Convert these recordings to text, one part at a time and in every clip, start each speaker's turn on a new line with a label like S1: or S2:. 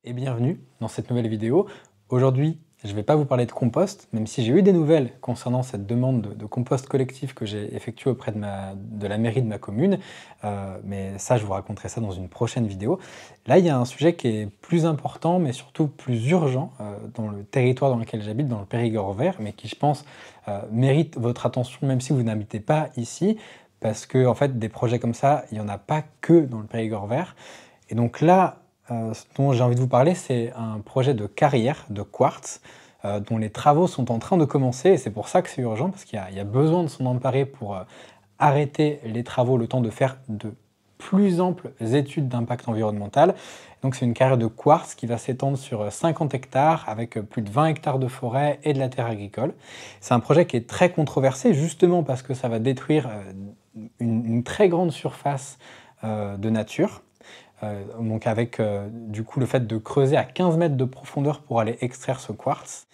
S1: Et bienvenue dans cette nouvelle vidéo. Aujourd'hui, je ne vais pas vous parler de compost, même si j'ai eu des nouvelles concernant cette demande de compost collectif que j'ai effectuée auprès de la mairie de ma commune. Mais ça, je vous raconterai ça dans une prochaine vidéo. Là, il y a un sujet qui est plus important, mais surtout plus urgent dans le territoire dans lequel j'habite, dans le Périgord vert, mais qui, je pense, mérite votre attention, même si vous n'habitez pas ici, parce que, en fait, des projets comme ça, il n'y en a pas que dans le Périgord vert. Et donc là, ce dont j'ai envie de vous parler, c'est un projet de carrière de quartz dont les travaux sont en train de commencer, et c'est pour ça que c'est urgent, parce qu'il y a besoin de s'en emparer pour arrêter les travaux, le temps de faire de plus amples études d'impact environnemental. Donc c'est une carrière de quartz qui va s'étendre sur 50 hectares, avec plus de 20 hectares de forêt et de la terre agricole. C'est un projet qui est très controversé, justement parce que ça va détruire une très grande surface de nature. Donc avec du coup le fait de creuser à 15 mètres de profondeur pour aller extraire ce quartz.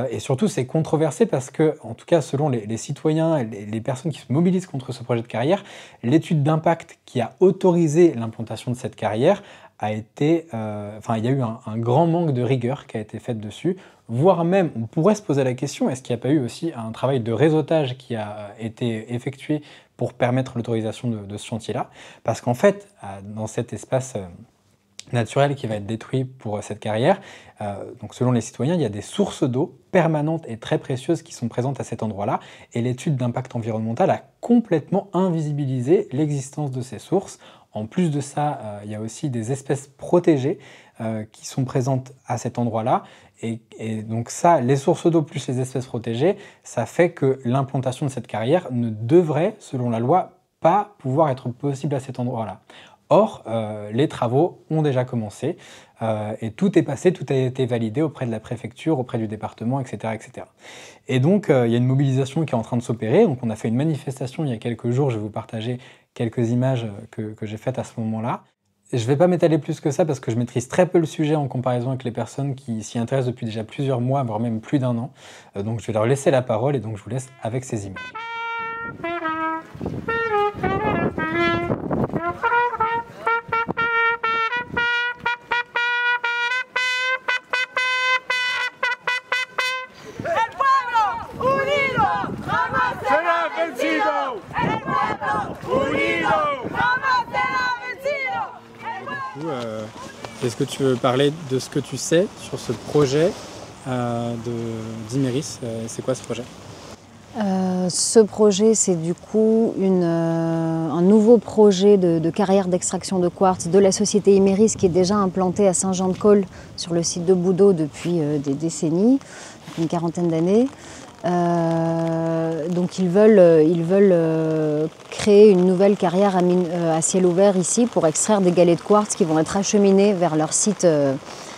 S1: Et surtout c'est controversé parce que, en tout cas selon les citoyens et les personnes qui se mobilisent contre ce projet de carrière, l'étude d'impact qui a autorisé l'implantation de cette carrière a été... il y a eu un grand manque de rigueur qui a été faite dessus, voire même on pourrait se poser la question, est-ce qu'il n'y a pas eu aussi un travail de réseautage qui a été effectué pour permettre l'autorisation de ce chantier-là, parce qu'en fait, dans cet espace naturel qui va être détruit pour cette carrière, donc selon les citoyens, il y a des sources d'eau permanentes et très précieuses qui sont présentes à cet endroit-là, et l'étude d'impact environnemental a complètement invisibilisé l'existence de ces sources. En plus de ça, il y a aussi des espèces protégées qui sont présentes à cet endroit-là, et donc ça, les sources d'eau plus les espèces protégées, ça fait que l'implantation de cette carrière ne devrait, selon la loi, pas pouvoir être possible à cet endroit-là. Or, les travaux ont déjà commencé et tout est passé, tout a été validé auprès de la préfecture, auprès du département, etc. etc. Et donc, il y a une mobilisation qui est en train de s'opérer. Donc, on a fait une manifestation il y a quelques jours. Je vais vous partager quelques images que j'ai faites à ce moment-là. Je ne vais pas m'étaler plus que ça parce que je maîtrise très peu le sujet en comparaison avec les personnes qui s'y intéressent depuis déjà plusieurs mois, voire même plus d'un an. Donc je vais leur laisser la parole et donc je vous laisse avec ces images. Est-ce que tu veux parler de ce que tu sais sur ce projet d'Imeris? C'est quoi ce projet?
S2: Ce projet, c'est du coup un nouveau projet de carrière d'extraction de quartz de la société Imeris qui est déjà implantée à Saint-Jean-de-Cole sur le site de Boudot depuis des décennies, depuis une quarantaine d'années. Donc ils veulent créer une nouvelle carrière à ciel ouvert ici pour extraire des galets de quartz qui vont être acheminés vers leur site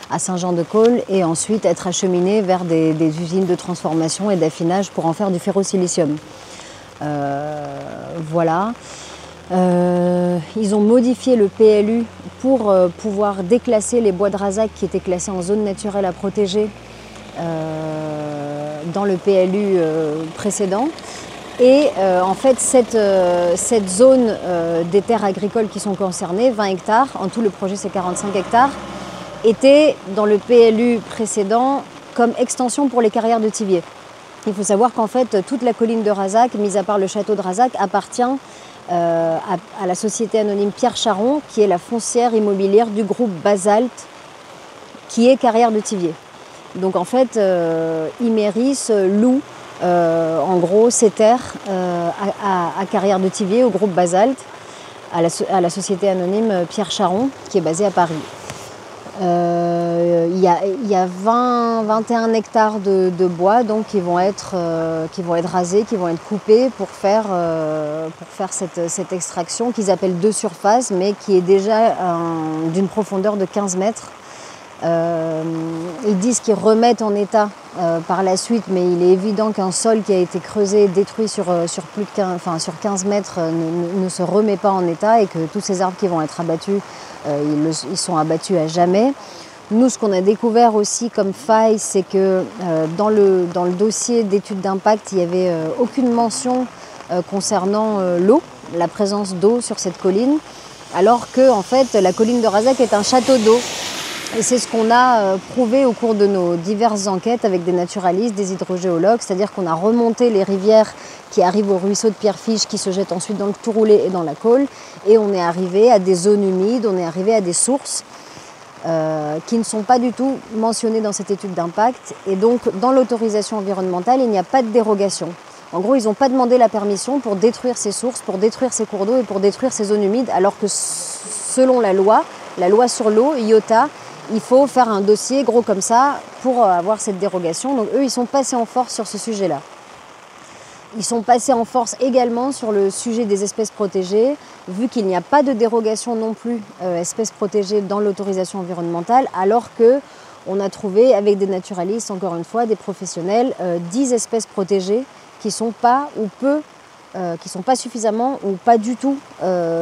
S2: à Saint-Jean-de-Cole et ensuite être acheminés vers des usines de transformation et d'affinage pour en faire du ferrosilicium. Voilà. Ils ont modifié le PLU pour pouvoir déclasser les bois de Razac qui étaient classés en zone naturelle à protéger dans le PLU précédent. Et en fait, cette zone des terres agricoles qui sont concernées, 20 hectares, en tout le projet c'est 45 hectares, était dans le PLU précédent comme extension pour les carrières de Thiviers. Il faut savoir qu'en fait, toute la colline de Razac, mis à part le château de Razac, appartient à la société anonyme Pierre Charon, qui est la foncière immobilière du groupe Basalte, qui est carrière de Thiviers. Donc en fait, Imeris loue en gros ces terres à carrière de Thiviers, au groupe Basalte, à la société anonyme Pierre Charon, qui est basée à Paris. Il y a 21 hectares de bois donc, qui vont être rasés, qui vont être coupés pour faire cette extraction qu'ils appellent de surface, mais qui est déjà d'une profondeur de 15 mètres. Ils disent qu'ils remettent en état par la suite, mais il est évident qu'un sol qui a été creusé et détruit sur 15 mètres ne se remet pas en état et que tous ces arbres qui vont être abattus, ils sont abattus à jamais. Nous, ce qu'on a découvert aussi comme faille, c'est que dans le dossier d'études d'impact, il n'y avait aucune mention concernant l'eau, la présence d'eau sur cette colline, alors que en fait, la colline de Razac est un château d'eau. Et c'est ce qu'on a prouvé au cours de nos diverses enquêtes avec des naturalistes, des hydrogéologues, c'est-à-dire qu'on a remonté les rivières qui arrivent au ruisseau de Pierrefiche, qui se jettent ensuite dans le Touroulé et dans la Colle, et on est arrivé à des zones humides, on est arrivé à des sources qui ne sont pas du tout mentionnées dans cette étude d'impact. Et donc, dans l'autorisation environnementale, il n'y a pas de dérogation. En gros, ils n'ont pas demandé la permission pour détruire ces sources, pour détruire ces cours d'eau et pour détruire ces zones humides, alors que selon la loi sur l'eau, IOTA, il faut faire un dossier gros comme ça pour avoir cette dérogation. Donc eux, ils sont passés en force sur ce sujet-là. Ils sont passés en force également sur le sujet des espèces protégées, vu qu'il n'y a pas de dérogation non plus espèces protégées dans l'autorisation environnementale, alors qu'on a trouvé avec des naturalistes, encore une fois, des professionnels, 10 espèces protégées qui ne sont pas ou peu, qui sont pas suffisamment ou pas du tout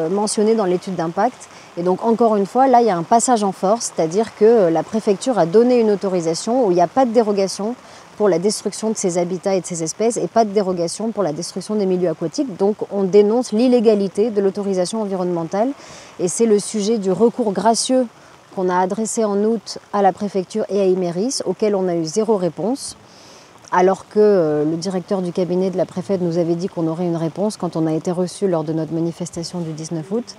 S2: mentionnées dans l'étude d'impact. Et donc encore une fois, là il y a un passage en force, c'est-à-dire que la préfecture a donné une autorisation où il n'y a pas de dérogation pour la destruction de ces habitats et de ces espèces et pas de dérogation pour la destruction des milieux aquatiques. Donc on dénonce l'illégalité de l'autorisation environnementale et c'est le sujet du recours gracieux qu'on a adressé en août à la préfecture et à Imerys, auquel on a eu 0 réponse, alors que le directeur du cabinet de la préfète nous avait dit qu'on aurait une réponse quand on a été reçu lors de notre manifestation du 19 août.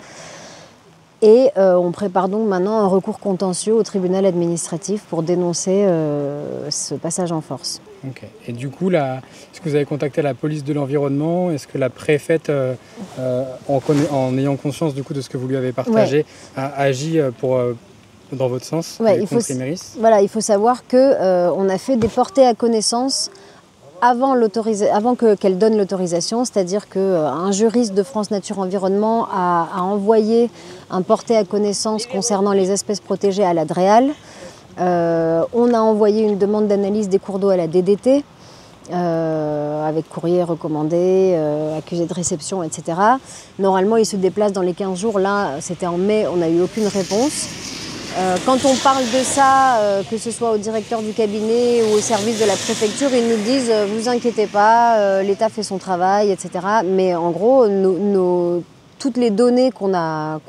S2: Et on prépare donc maintenant un recours contentieux au tribunal administratif pour dénoncer ce passage en force.
S3: Ok. Et du coup, est-ce que vous avez contacté la police de l'environnement? Est-ce que la préfète, en ayant conscience du coup de ce que vous lui avez partagé, a agi dans votre sens contre Imerys?
S2: Voilà, il faut savoir qu'on a fait des portées à connaissance avant qu'elle donne l'autorisation, c'est-à-dire qu'un juriste de France Nature Environnement a envoyé un porté à connaissance concernant les espèces protégées à la DREAL. On a envoyé une demande d'analyse des cours d'eau à la DDT, avec courrier recommandé, accusé de réception, etc. Normalement, il se déplace dans les 15 jours. Là, c'était en mai, on n'a eu aucune réponse. Quand on parle de ça, que ce soit au directeur du cabinet ou au service de la préfecture, ils nous disent « vous inquiétez pas, l'État fait son travail, etc. » Mais en gros, toutes les données qu'on a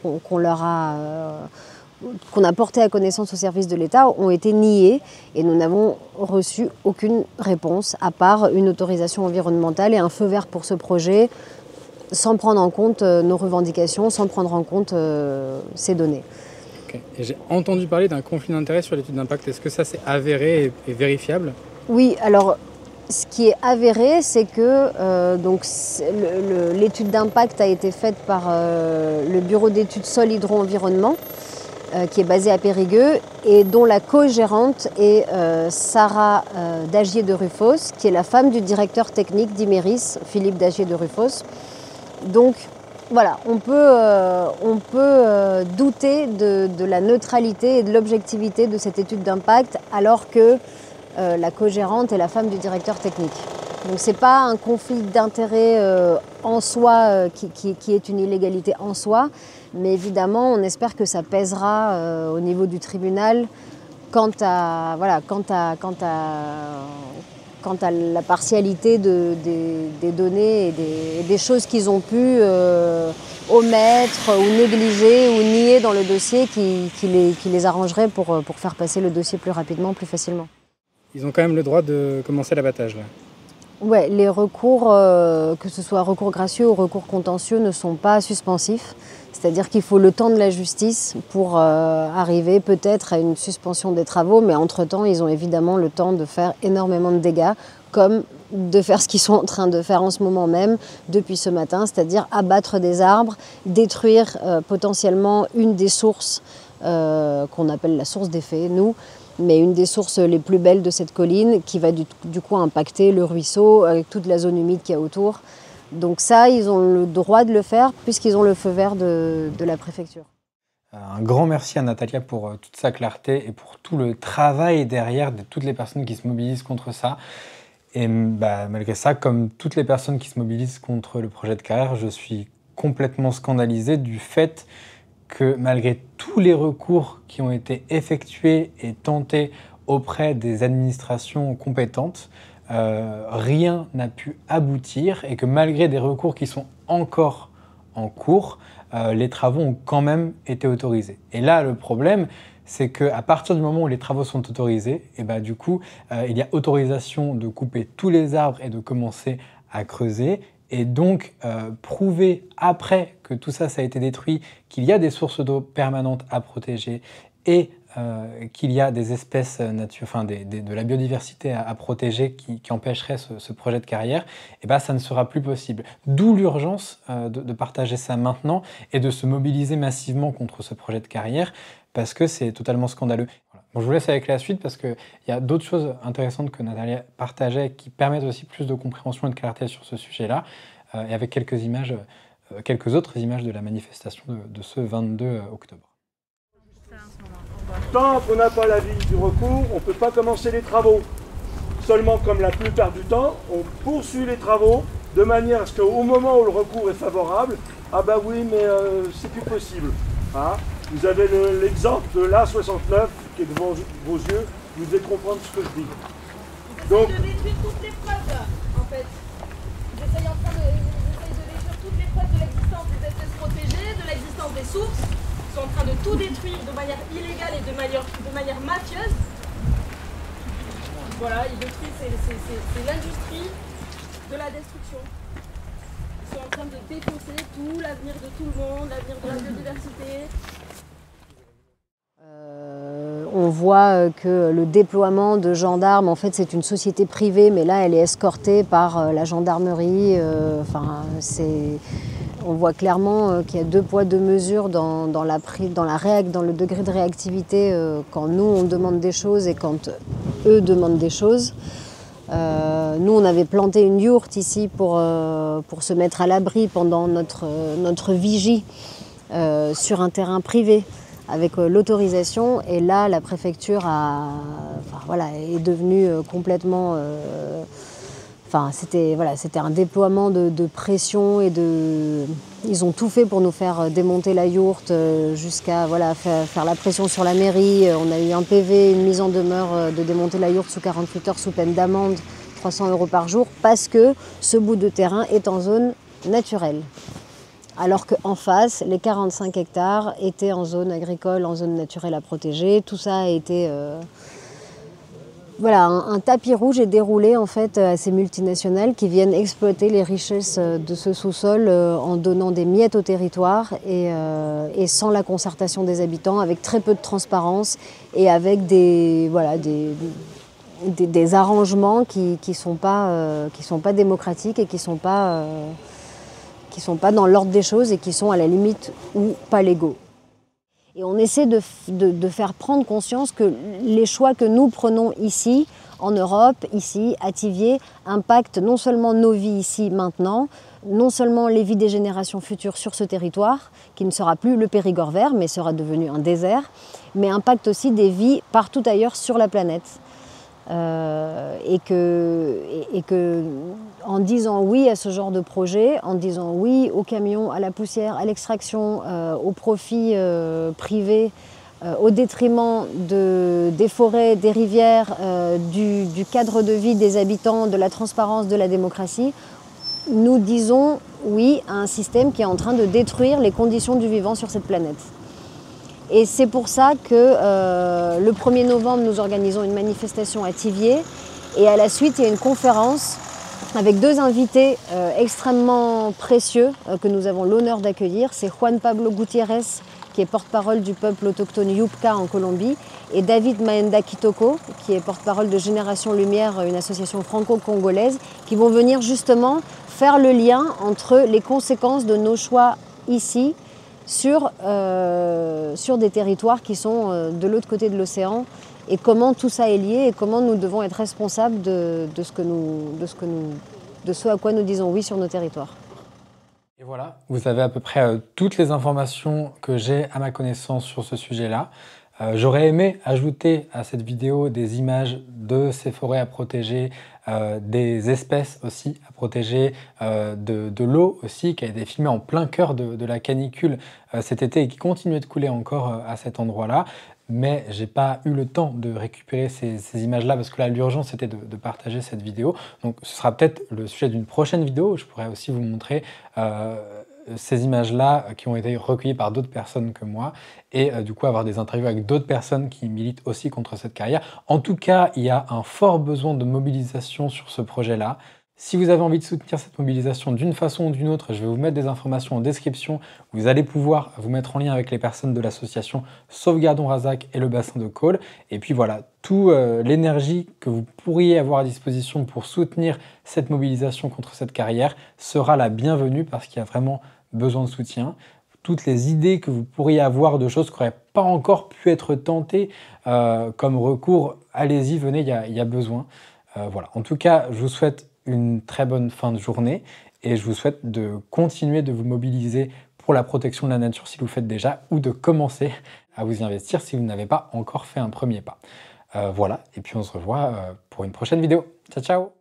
S2: portées à connaissance au service de l'État ont été niées et nous n'avons reçu aucune réponse à part une autorisation environnementale et un feu vert pour ce projet sans prendre en compte nos revendications, sans prendre en compte ces données.
S3: Okay. Et j'ai entendu parler d'un conflit d'intérêts sur l'étude d'impact. Est-ce que ça c'est avéré et vérifiable?
S2: Oui, alors ce qui est avéré, c'est que l'étude d'impact a été faite par le bureau d'études Sol Hydro-Environnement, qui est basé à Périgueux, et dont la co-gérante est Sarah Dagier de Rufos, qui est la femme du directeur technique d'Imerys, Philippe Dagier de Rufos. Donc, voilà, on peut douter de la neutralité et de l'objectivité de cette étude d'impact alors que la co-gérante est la femme du directeur technique. Donc ce n'est pas un conflit d'intérêts en soi qui est une illégalité en soi, mais évidemment on espère que ça pèsera au niveau du tribunal quant à la partialité des données et des choses qu'ils ont pu omettre ou négliger ou nier dans le dossier qui les arrangerait pour faire passer le dossier plus rapidement, plus facilement.
S3: Ils ont quand même le droit de commencer l'abattage là?
S2: Ouais, les recours, que ce soit recours gracieux ou recours contentieux, ne sont pas suspensifs. C'est-à-dire qu'il faut le temps de la justice pour arriver peut-être à une suspension des travaux, mais entre-temps, ils ont évidemment le temps de faire énormément de dégâts, comme de faire ce qu'ils sont en train de faire en ce moment même, depuis ce matin, c'est-à-dire abattre des arbres, détruire potentiellement une des sources qu'on appelle la source des fées, nous, mais une des sources les plus belles de cette colline, qui va du coup impacter le ruisseau, avec toute la zone humide qu'il y a autour. Donc ça, ils ont le droit de le faire puisqu'ils ont le feu vert de la préfecture.
S1: Un grand merci à Natalia pour toute sa clarté et pour tout le travail derrière de toutes les personnes qui se mobilisent contre ça. Et malgré ça, comme toutes les personnes qui se mobilisent contre le projet de carrière, je suis complètement scandalisé du fait que malgré tous les recours qui ont été effectués et tentés auprès des administrations compétentes, rien n'a pu aboutir et que malgré des recours qui sont encore en cours, les travaux ont quand même été autorisés. Et là, le problème, c'est qu'à partir du moment où les travaux sont autorisés, et bah, du coup, il y a autorisation de couper tous les arbres et de commencer à creuser. Et donc, prouver après que tout ça, ça a été détruit, qu'il y a des sources d'eau permanentes à protéger et qu'il y a des espèces enfin de la biodiversité à protéger qui empêcherait ce projet de carrière, et ben, ça ne sera plus possible. D'où l'urgence de partager ça maintenant et de se mobiliser massivement contre ce projet de carrière, parce que c'est totalement scandaleux. Voilà. Bon, je vous laisse avec la suite parce qu'il y a d'autres choses intéressantes que Nathalie partageait qui permettent aussi plus de compréhension et de clarté sur ce sujet-là, et avec quelques images, quelques autres images de la manifestation de ce 22 octobre.
S4: Tant qu'on n'a pas l'avis du recours, on ne peut pas commencer les travaux. Seulement, comme la plupart du temps, on poursuit les travaux de manière à ce qu'au moment où le recours est favorable, ah ben oui, mais c'est plus possible. Hein, vous avez l'exemple de l'A69 qui est devant vos yeux, vous devez comprendre ce que je dis.
S5: Donc, de détruire toutes les preuves, en fait. Vous essayez de détruire toutes les preuves de l'existence des espèces protégées, de l'existence des sources. Ils sont en train de tout détruire de manière illégale et de manière mafieuse. Voilà, ils détruisent, c'est l'industrie de la destruction. Ils sont en train de défoncer tout l'avenir de tout le monde, l'avenir de la biodiversité.
S2: On voit que le déploiement de gendarmes, en fait, c'est une société privée, mais là, elle est escortée par la gendarmerie. On voit clairement qu'il y a deux poids, deux mesures dans le degré de réactivité quand nous, on demande des choses et quand eux demandent des choses. Nous, on avait planté une yourte ici pour se mettre à l'abri pendant notre vigie sur un terrain privé avec l'autorisation. Et là, la préfecture est devenue complètement... c'était un déploiement de pression et ils ont tout fait pour nous faire démonter la yourte jusqu'à faire la pression sur la mairie. On a eu un PV, une mise en demeure de démonter la yourte sous 48 heures sous peine d'amende, 300 € par jour, parce que ce bout de terrain est en zone naturelle. Alors qu'en face, les 45 hectares étaient en zone agricole, en zone naturelle à protéger. Tout ça a été... un tapis rouge est déroulé en fait à ces multinationales qui viennent exploiter les richesses de ce sous-sol en donnant des miettes au territoire et sans la concertation des habitants, avec très peu de transparence et avec des arrangements qui sont pas démocratiques et qui sont pas dans l'ordre des choses et qui sont à la limite ou pas légaux. Et on essaie de faire prendre conscience que les choix que nous prenons ici, en Europe, ici, à Thiviers, impactent non seulement nos vies ici, maintenant, non seulement les vies des générations futures sur ce territoire, qui ne sera plus le Périgord vert, mais sera devenu un désert, mais impactent aussi des vies partout ailleurs sur la planète. Et que en disant oui à ce genre de projet, en disant oui aux camions, à la poussière, à l'extraction, au profit privé, au détriment des forêts, des rivières, du cadre de vie des habitants, de la transparence, de la démocratie, nous disons oui à un système qui est en train de détruire les conditions du vivant sur cette planète. Et c'est pour ça que le 1er novembre, nous organisons une manifestation à Thiviers. Et à la suite, il y a une conférence avec deux invités extrêmement précieux que nous avons l'honneur d'accueillir. C'est Juan Pablo Gutiérrez, qui est porte-parole du peuple autochtone Yupka en Colombie, et David Maenda Kitoko, qui est porte-parole de Génération Lumière, une association franco-congolaise, qui vont venir justement faire le lien entre les conséquences de nos choix ici, sur des territoires qui sont de l'autre côté de l'océan, et comment tout ça est lié et comment nous devons être responsables de ce à quoi nous disons oui sur nos territoires.
S1: Et voilà, vous avez à peu près toutes les informations que j'ai à ma connaissance sur ce sujet-là. J'aurais aimé ajouter à cette vidéo des images de ces forêts à protéger, des espèces aussi à protéger, de l'eau aussi qui a été filmée en plein cœur de la canicule cet été et qui continuait de couler encore à cet endroit-là. Mais j'ai pas eu le temps de récupérer ces images-là parce que là, l'urgence était de partager cette vidéo. Donc ce sera peut-être le sujet d'une prochaine vidéo où je pourrais aussi vous montrer ces images-là qui ont été recueillies par d'autres personnes que moi et du coup avoir des interviews avec d'autres personnes qui militent aussi contre cette carrière. En tout cas, il y a un fort besoin de mobilisation sur ce projet-là. Si vous avez envie de soutenir cette mobilisation d'une façon ou d'une autre, je vais vous mettre des informations en description. Vous allez pouvoir vous mettre en lien avec les personnes de l'association Sauvegardons Razak et le bassin de Cole. Et puis voilà, toute l'énergie que vous pourriez avoir à disposition pour soutenir cette mobilisation contre cette carrière sera la bienvenue parce qu'il y a vraiment besoin de soutien. Toutes les idées que vous pourriez avoir de choses qui n'auraient pas encore pu être tentées comme recours, allez-y, venez, il y a besoin. Voilà. En tout cas, je vous souhaite une très bonne fin de journée et je vous souhaite de continuer de vous mobiliser pour la protection de la nature si vous le faites déjà ou de commencer à vous y investir si vous n'avez pas encore fait un premier pas. Voilà, et puis on se revoit pour une prochaine vidéo. Ciao, ciao!